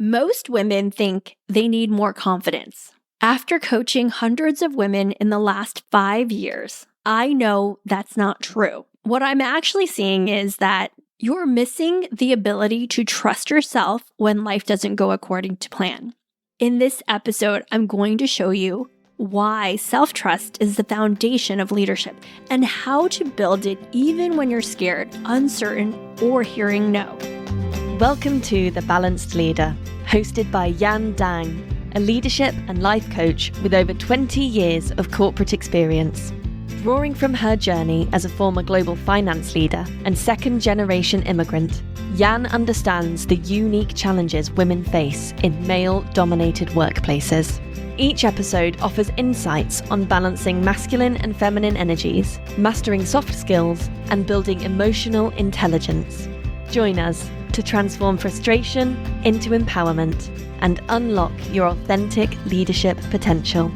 Most women think they need more confidence. After coaching hundreds of women in the last 5 years, I know that's not true. What I'm actually seeing is that you're missing the ability to trust yourself when life doesn't go according to plan. In this episode, I'm going to show you why self-trust is the foundation of leadership and how to build it even when you're scared, uncertain, or hearing no. Welcome to The Balanced Leader, hosted by Yan Dang, a leadership and life coach with over 20 years of corporate experience. Drawing from her journey as a former global finance leader and second-generation immigrant, Yan understands the unique challenges women face in male-dominated workplaces. Each episode offers insights on balancing masculine and feminine energies, mastering soft skills, and building emotional intelligence. Join us to transform frustration into empowerment and unlock your authentic leadership potential.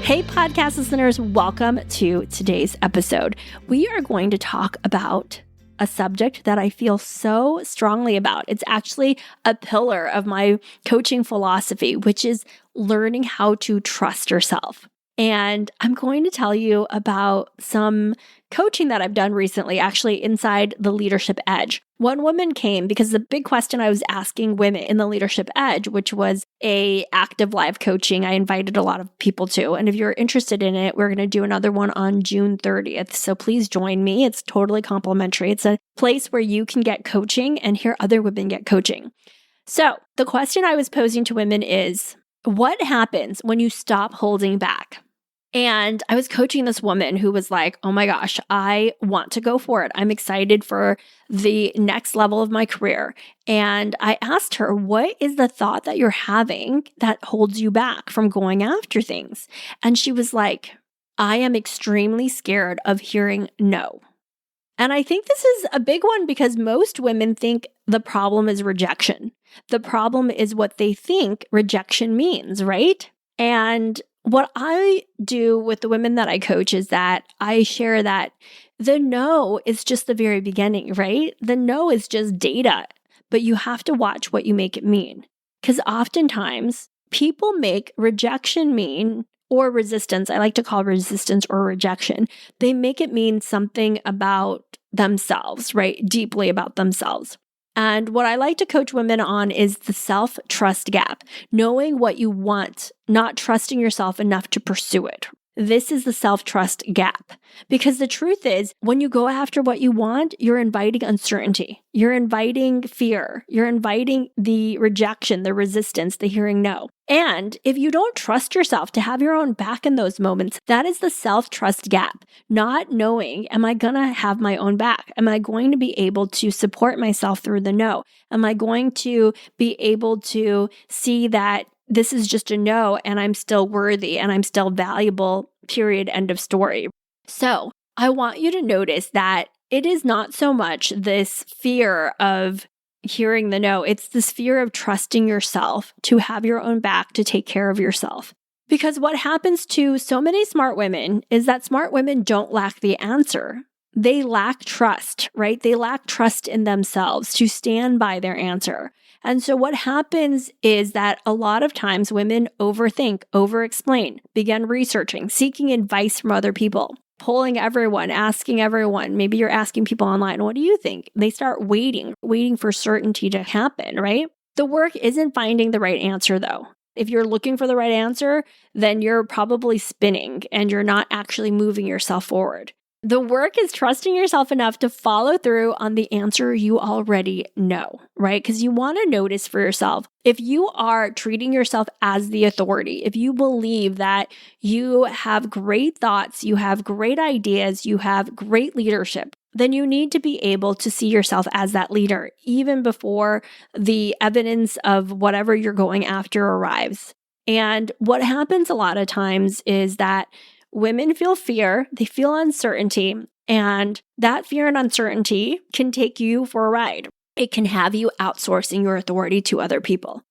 Hey, podcast listeners, welcome to today's episode. We are going to talk about a subject that I feel so strongly about. It's actually a pillar of my coaching philosophy, which is learning how to trust yourself. And I'm going to tell you about some coaching that I've done recently, actually inside the Leadership Edge. One woman came because the big question I was asking women in the Leadership Edge, which was a active live coaching I invited a lot of people to. And if you're interested in it, we're going to do another one on June 30th. So please join me. It's totally complimentary. It's a place where you can get coaching and hear other women get coaching. So the question I was posing to women is, what happens when you stop holding back? And I was coaching this woman who was like, oh my gosh, I want to go for it. I'm excited for the next level of my career. And I asked her, what is the thought that you're having that holds you back from going after things? And she was like, I am extremely scared of hearing no. And I think this is a big one because most women think the problem is rejection. The problem is what they think rejection means, right? And what I do with the women that I coach is that I share that the no is just the very beginning, right? The no is just data, but you have to watch what you make it mean. Because oftentimes people make rejection mean, or resistance, I like to call resistance or rejection, they make it mean something about themselves, right? Deeply about themselves. And what I like to coach women on is the self-trust gap, knowing what you want, not trusting yourself enough to pursue it. This is the self-trust gap. Because the truth is, when you go after what you want, you're inviting uncertainty. You're inviting fear. You're inviting the rejection, the resistance, the hearing no. And if you don't trust yourself to have your own back in those moments, that is the self-trust gap. Not knowing, am I going to have my own back? Am I going to be able to support myself through the no? Am I going to be able to see that this is just a no and I'm still worthy and I'm still valuable, period, end of story. So I want you to notice that it is not so much this fear of hearing the no. It's this fear of trusting yourself to have your own back, to take care of yourself. Because what happens to so many smart women is that smart women don't lack the answer. They lack trust, right? They lack trust in themselves to stand by their answer. And so what happens is that a lot of times women overthink, over-explain, begin researching, seeking advice from other people, polling everyone, asking everyone. Maybe you're asking people online, what do you think? They start waiting for certainty to happen, right? The work isn't finding the right answer though. If you're looking for the right answer, then you're probably spinning and you're not actually moving yourself forward. The work is trusting yourself enough to follow through on the answer you already know, right? Because you want to notice for yourself, if you are treating yourself as the authority, if you believe that you have great thoughts, you have great ideas, you have great leadership, then you need to be able to see yourself as that leader, even before the evidence of whatever you're going after arrives. And what happens a lot of times is that women feel fear, they feel uncertainty, and that fear and uncertainty can take you for a ride. It can have you outsourcing your authority to other people.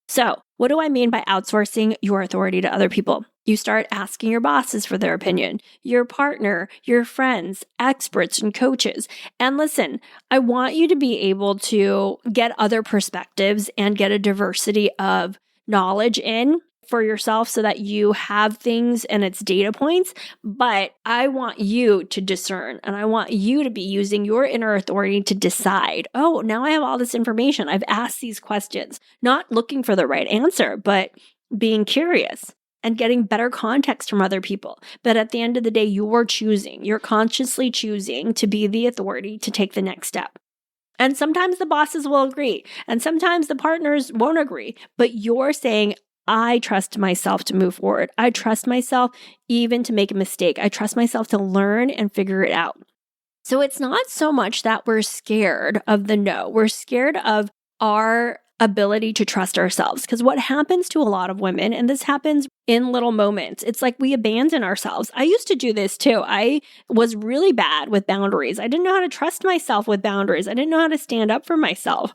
So, what do I mean by outsourcing your authority to other people? You start asking your bosses for their opinion, your partner, your friends, experts, and coaches. And listen, I want you to be able to get other perspectives and get a diversity of knowledge in for yourself so that you have things and it's data points. But I want you to discern and I want you to be using your inner authority to decide, oh, now I have all this information. I've asked these questions, not looking for the right answer, but being curious and getting better context from other people. But at the end of the day, you're consciously choosing to be the authority to take the next step. And sometimes the bosses will agree, and sometimes the partners won't agree, but you're saying, I trust myself to move forward. I trust myself even to make a mistake. I trust myself to learn and figure it out. So it's not so much that we're scared of the no. We're scared of our ability to trust ourselves. Because what happens to a lot of women, and this happens in little moments, it's like we abandon ourselves. I used to do this too. I was really bad with boundaries. I didn't know how to trust myself with boundaries. I didn't know how to stand up for myself.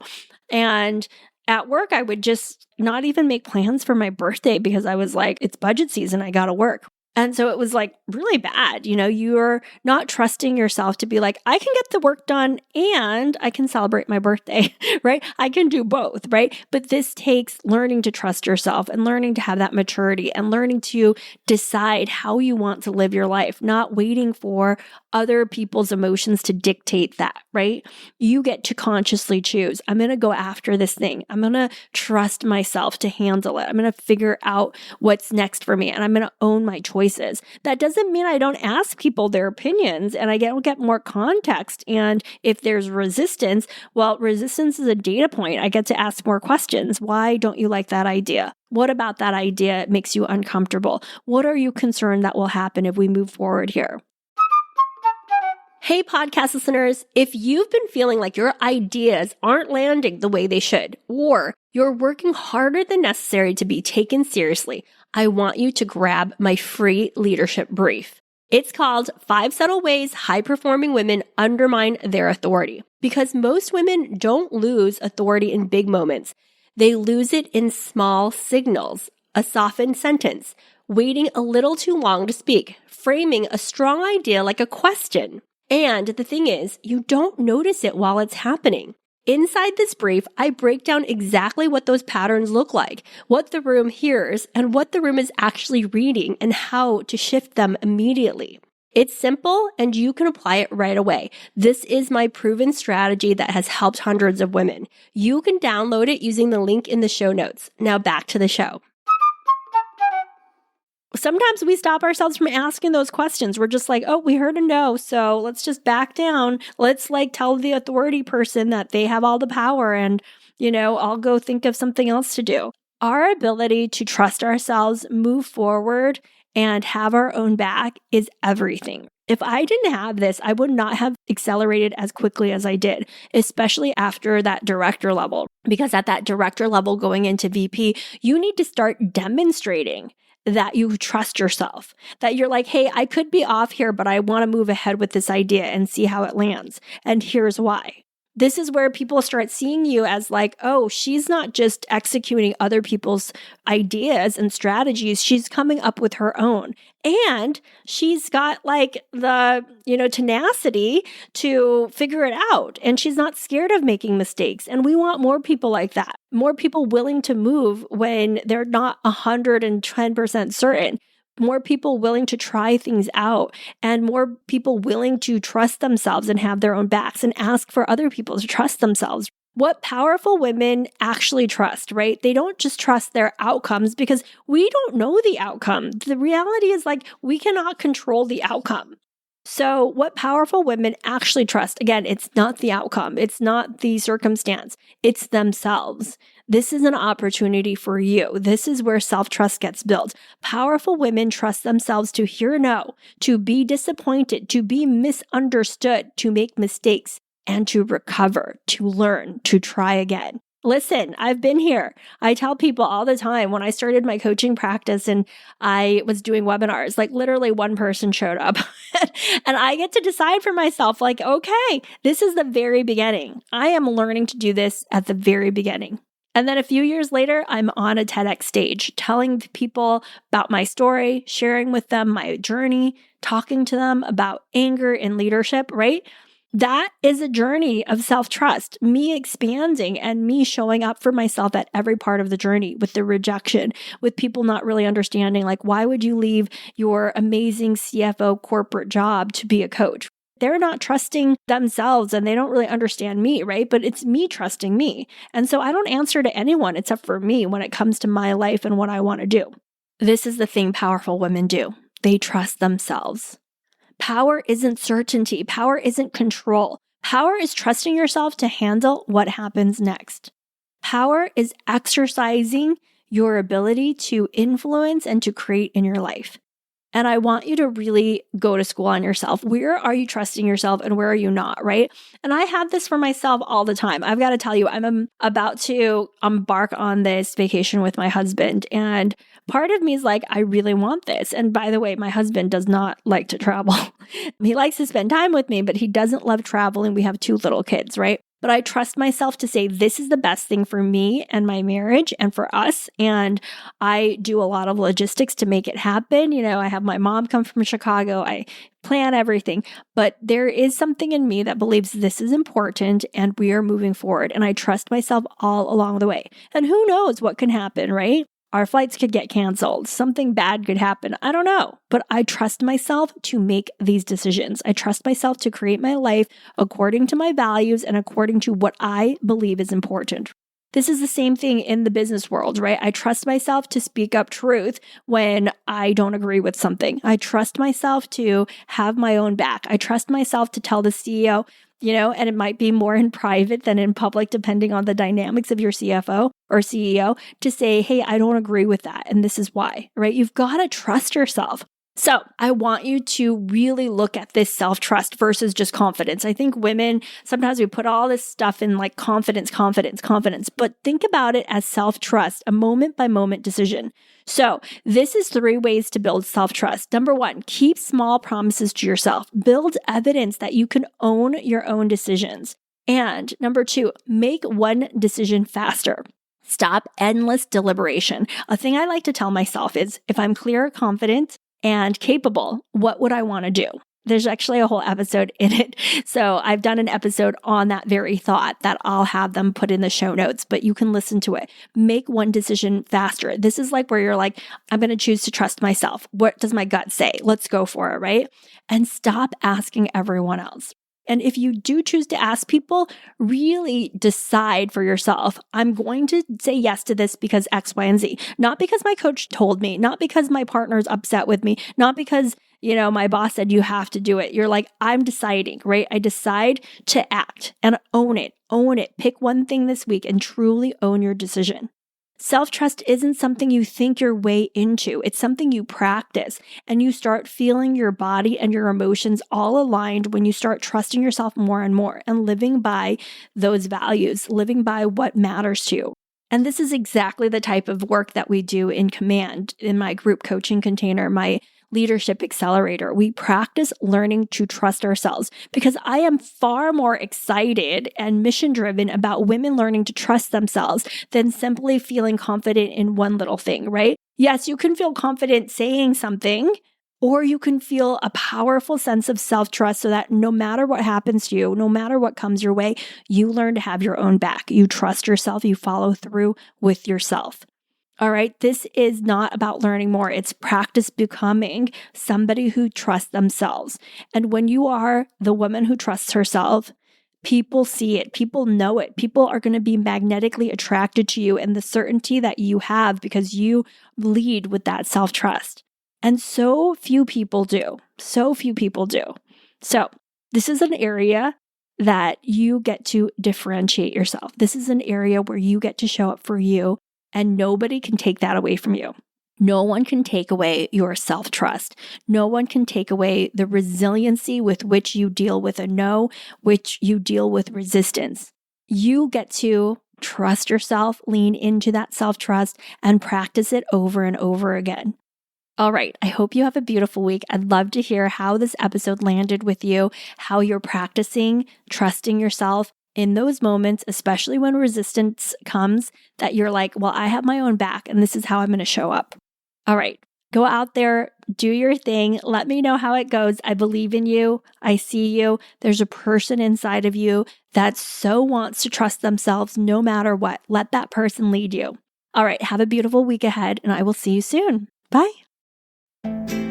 And at work, I would just not even make plans for my birthday because I was like, it's budget season. I got to work. And so it was like really bad. You're not trusting yourself to be like, I can get the work done and I can celebrate my birthday, right? I can do both, right? But this takes learning to trust yourself and learning to have that maturity and learning to decide how you want to live your life, not waiting for other people's emotions to dictate that, right? You get to consciously choose. I'm going to go after this thing. I'm going to trust myself to handle it. I'm going to figure out what's next for me and I'm going to own my choices. That doesn't mean I don't ask people their opinions and I get more context. And if there's resistance, well, resistance is a data point. I get to ask more questions. Why don't you like that idea? What about that idea makes you uncomfortable? What are you concerned that will happen if we move forward here? Hey, podcast listeners, if you've been feeling like your ideas aren't landing the way they should, or you're working harder than necessary to be taken seriously, I want you to grab my free leadership brief. It's called 5 Subtle Ways High-Performing Women Undermine Their Authority. Because most women don't lose authority in big moments. They lose it in small signals, a softened sentence, waiting a little too long to speak, framing a strong idea like a question. And the thing is, you don't notice it while it's happening. Inside this brief, I break down exactly what those patterns look like, what the room hears, and what the room is actually reading, and how to shift them immediately. It's simple, and you can apply it right away. This is my proven strategy that has helped hundreds of women. You can download it using the link in the show notes. Now back to the show. Sometimes we stop ourselves from asking those questions. We're just like, oh, we heard a no, so let's just back down. Let's tell the authority person that they have all the power and, I'll go think of something else to do. Our ability to trust ourselves, move forward, and have our own back is everything. If I didn't have this, I would not have accelerated as quickly as I did, especially after that director level. Because at that director level going into VP, you need to start demonstrating that you trust yourself, that you're like, hey, I could be off here, but I want to move ahead with this idea and see how it lands. And here's why. This is where people start seeing you as like, oh, she's not just executing other people's ideas and strategies. She's coming up with her own. And she's got the, tenacity to figure it out. And she's not scared of making mistakes. And we want more people like that. More people willing to move when they're not 110% certain. More people willing to try things out and more people willing to trust themselves and have their own backs and ask for other people to trust themselves. What powerful women actually trust, right? They don't just trust their outcomes because we don't know the outcome. The reality is we cannot control the outcome. So what powerful women actually trust, again, it's not the outcome. It's not the circumstance. It's themselves. This is an opportunity for you. This is where self-trust gets built. Powerful women trust themselves to hear no, to be disappointed, to be misunderstood, to make mistakes, and to recover, to learn, to try again. Listen, I've been here. I tell people all the time when I started my coaching practice and I was doing webinars, literally one person showed up and I get to decide for myself, okay, this is the very beginning. I am learning to do this at the very beginning. And then a few years later, I'm on a TEDx stage telling people about my story, sharing with them my journey, talking to them about anger and leadership, right? That is a journey of self-trust, me expanding and me showing up for myself at every part of the journey with the rejection, with people not really understanding, like, why would you leave your amazing CFO corporate job to be a coach? They're not trusting themselves and they don't really understand me, right? But it's me trusting me. And so I don't answer to anyone except for me when it comes to my life and what I want to do. This is the thing powerful women do. They trust themselves. Power isn't certainty. Power isn't control. Power is trusting yourself to handle what happens next. Power is exercising your ability to influence and to create in your life. And I want you to really go to school on yourself. Where are you trusting yourself and where are you not, right? And I have this for myself all the time. I've got to tell you, I'm about to embark on this vacation with my husband. And part of me is like, I really want this. And by the way, my husband does not like to travel. He likes to spend time with me, but he doesn't love traveling. We have 2 little kids, right? But I trust myself to say, this is the best thing for me and my marriage and for us. And I do a lot of logistics to make it happen. You know, I have my mom come from Chicago. I plan everything, but there is something in me that believes this is important and we are moving forward. And I trust myself all along the way. And who knows what can happen, right? Our flights could get canceled. Something bad could happen. I don't know. But I trust myself to make these decisions. I trust myself to create my life according to my values and according to what I believe is important. This is the same thing in the business world, right? I trust myself to speak up truth when I don't agree with something. I trust myself to have my own back. I trust myself to tell the CEO, and it might be more in private than in public, depending on the dynamics of your CFO or CEO, to say, hey, I don't agree with that. And this is why, right? You've got to trust yourself. So I want you to really look at this self-trust versus just confidence. I think women, sometimes we put all this stuff in like confidence, but think about it as self-trust, a moment by moment decision. So this is 3 ways to build self-trust. Number 1, keep small promises to yourself. Build evidence that you can own your own decisions. And number 2, make one decision faster. Stop endless deliberation. A thing I like to tell myself is, if I'm clear, confident, and capable, what would I want to do? There's actually a whole episode in it. So I've done an episode on that very thought that I'll have them put in the show notes, but you can listen to it. Make one decision faster. This is like where you're like, I'm going to choose to trust myself. What does my gut say? Let's go for it, right? And stop asking everyone else. And if you do choose to ask people, really decide for yourself, I'm going to say yes to this because X, Y, and Z. Not because my coach told me, not because my partner's upset with me, not because, my boss said you have to do it. You're like, I'm deciding, right? I decide to act and own it. Pick one thing this week and truly own your decision. Self-trust isn't something you think your way into. It's something you practice, and you start feeling your body and your emotions all aligned when you start trusting yourself more and more and living by those values, living by what matters to you. And this is exactly the type of work that we do in Command, in my group coaching container, my leadership accelerator. We practice learning to trust ourselves because I am far more excited and mission driven about women learning to trust themselves than simply feeling confident in one little thing, right? Yes, you can feel confident saying something, or you can feel a powerful sense of self-trust so that no matter what happens to you, no matter what comes your way, you learn to have your own back. You trust yourself, you follow through with yourself. All right, this is not about learning more. It's practice becoming somebody who trusts themselves. And when you are the woman who trusts herself, people see it, people know it. People are going to be magnetically attracted to you and the certainty that you have because you lead with that self-trust. And so few people do. So this is an area that you get to differentiate yourself. This is an area where you get to show up for you. And nobody can take that away from you. No one can take away your self-trust. No one can take away the resiliency with which you deal with a no, which you deal with resistance. You get to trust yourself, lean into that self-trust, and practice it over and over again. All right, I hope you have a beautiful week. I'd love to hear how this episode landed with you, how you're practicing trusting yourself, in those moments, especially when resistance comes, that you're like, well, I have my own back and this is how I'm going to show up. All right, go out there, do your thing. Let me know how it goes. I believe in you. I see you. There's a person inside of you that so wants to trust themselves no matter what. Let that person lead you. All right, have a beautiful week ahead, and I will see you soon. Bye.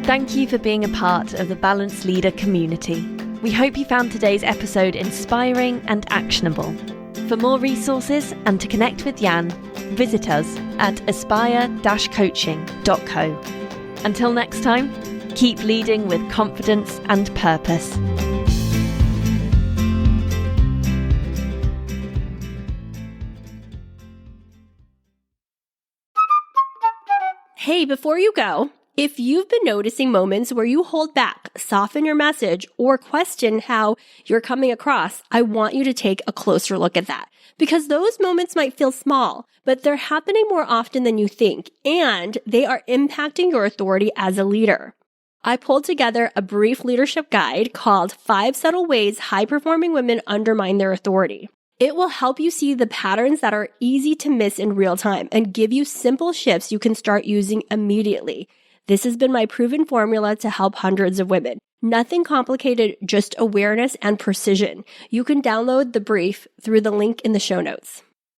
Thank you for being a part of the Balanced Leader community. We hope you found today's episode inspiring and actionable. For more resources and to connect with Jan, visit us at aspire-coaching.co. Until next time, keep leading with confidence and purpose. Hey, before you go, if you've been noticing moments where you hold back, soften your message, or question how you're coming across, I want you to take a closer look at that. Because those moments might feel small, but they're happening more often than you think, and they are impacting your authority as a leader. I pulled together a brief leadership guide called 5 Subtle Ways High-Performing Women Undermine Their Authority. It will help you see the patterns that are easy to miss in real time and give you simple shifts you can start using immediately. This has been my proven formula to help hundreds of women. Nothing complicated, just awareness and precision. You can download the brief through the link in the show notes.